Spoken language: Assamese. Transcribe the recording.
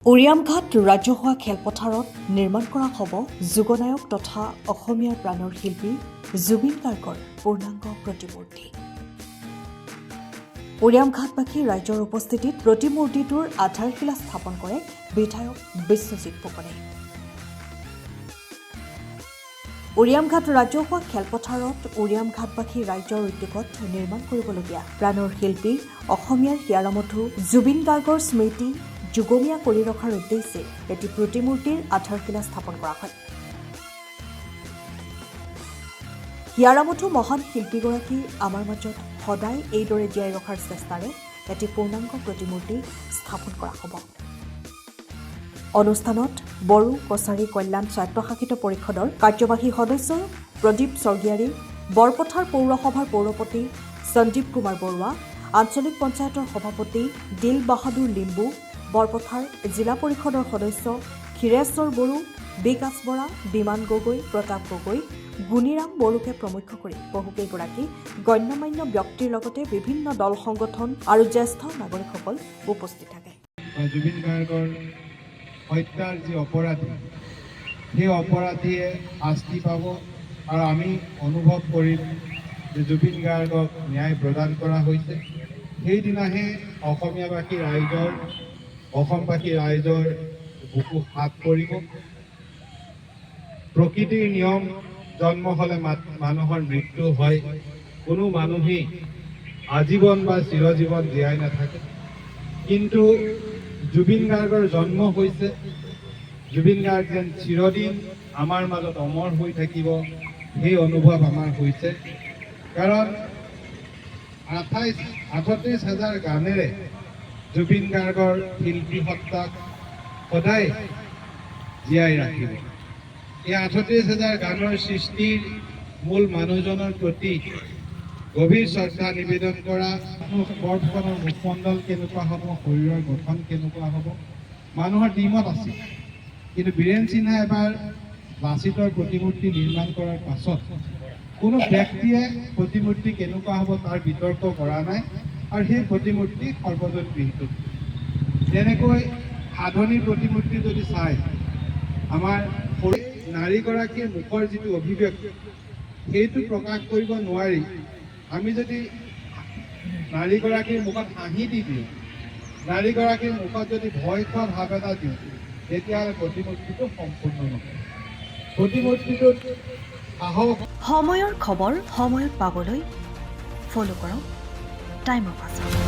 উৰিয়ামঘাট ৰাজহুৱা খেলপথাৰত নিৰ্মাণ কৰা হ'ব যুগনায়ক তথা অসমীয়াৰ প্ৰাণৰ শিল্পী জুবিন গাৰ্গৰ পূৰ্ণাংগ প্ৰতিমূৰ্তি। উৰিয়ামঘাটবাসী ৰাইজৰ উপস্থিতিত প্ৰতিমূৰ্তিটোৰ আধাৰশিলা স্থাপন কৰে বিধায়ক বিশ্বজিৎ ফুকনে। উৰিয়ামঘাট ৰাজহুৱা খেলপথাৰত উৰিয়ামঘাটবাসী ৰাইজৰ উদ্যোগত নিৰ্মাণ কৰিবলগীয়া প্ৰাণৰ শিল্পী অসমীয়াৰ হিয়াৰমঠু জুবিন গাৰ্গৰ স্মৃতি যুগমীয়া কৰি ৰখাৰ উদ্দেশ্যে এটি প্ৰতিমূৰ্তিৰ আধাৰশিলা স্থাপন কৰা হয়। হিয়াৰমঠু মহান শিল্পীগৰাকী আমাৰ মাজত সদায় এইদৰে জীয়াই ৰখাৰ চেষ্টাৰে এটি পূৰ্ণাংগ প্ৰতিমূৰ্তি স্থাপন কৰা হ'ব। অনুষ্ঠানত বড়ো কছাৰী কল্যাণ স্বায়ত্তশাসিত পৰিষদৰ কাৰ্যবাহী সদস্য প্ৰদীপ স্বৰ্গীয়াৰী, বৰপথাৰ পৌৰসভাৰ পৌৰপতি সঞ্জীৱ কুমাৰ বৰুৱা, আঞ্চলিক পঞ্চায়তৰ সভাপতি দিল বাহাদুৰ লিম্বু, বৰপথাৰ জিলা পৰিষদৰ সদস্য ক্ষীৰেশ্বৰ বড়ো, বিকাশ বৰা, বিমান গগৈ, প্ৰতাপ গগৈ, গুণীৰাম বড়োকে প্ৰমুখ কৰি বহুকেইগৰাকী গণ্যমান্য ব্যক্তিৰ লগতে বিভিন্ন দল সংগঠন আৰু জ্যেষ্ঠ নাগৰিকসকল উপস্থিত থাকে। জুবিন গাৰ্গৰ হত্যাৰ যি অপৰাধী, সেই অপৰাধীয়ে শাস্তি পাব আৰু আমি অনুভৱ কৰিম যে জুবিন গাৰ্গক ন্যায় প্ৰদান কৰা হৈছে। সেইদিনাহে অসমবাসী ৰাইজৰ বুকু হাত পৰিব। প্ৰকৃতিৰ নিয়ম, জন্ম হ'লে মানুহৰ মৃত্যু হয়। কোনো মানুহেই আজীৱন বা চিৰজীৱন জীয়াই নাথাকে, কিন্তু জুবিন গাৰ্গৰ জন্ম হৈছে। জুবিন গাৰ্গ যেন চিৰদিন আমাৰ মাজত অমৰ হৈ থাকিব, সেই অনুভৱ আমাৰ হৈছে। কাৰণ 38,000 গানেৰে জুবিন গাৰ্গৰ শিল্পী সত্তাক সদায় জীয়াই ৰাখিব। এই 38,000 গানৰ সৃষ্টিৰ মূল মানুহজনৰ প্ৰতি গভীৰ শ্ৰদ্ধা নিবেদন কৰা। বৰফুকনৰ মুখমণ্ডল কেনেকুৱা হ'ব, শৰীৰৰ গঠন কেনেকুৱা হ'ব, মানুহৰ দ্বিমত আছিল। কিন্তু বীৰেন সিনহাই এবাৰ লাচিতৰ প্ৰতিমূৰ্তি নিৰ্মাণ কৰাৰ পাছত কোনো ব্যক্তিয়ে প্ৰতিমূৰ্তি কেনেকুৱা হ'ব তাৰ বিতৰ্ক কৰা নাই আৰু সেই প্ৰতিমূৰ্তি সৰ্বজন গৃহীত। যেনেকৈ সাধনীৰ প্ৰতিমূৰ্তি যদি চাই, আমাৰ নাৰীগৰাকীৰ মুখৰ যিটো অভিব্যক্তি, সেইটো প্ৰকাশ কৰিব নোৱাৰি। আমি যদি নাৰীগৰাকীৰ মুখত হাঁহি দি দিওঁ, নাৰীগৰাকীৰ মুখত যদি ভয় খোৱা ভাৱ এটা দিওঁ, তেতিয়াহ'লে প্ৰতিমূৰ্তিটো সম্পূৰ্ণ নহয়। প্ৰতিমূৰ্তিটোত সাহস। সময়ৰ খবৰ সময়ত পাবলৈ ফ'ল' কৰক টাইম অফ আছাম।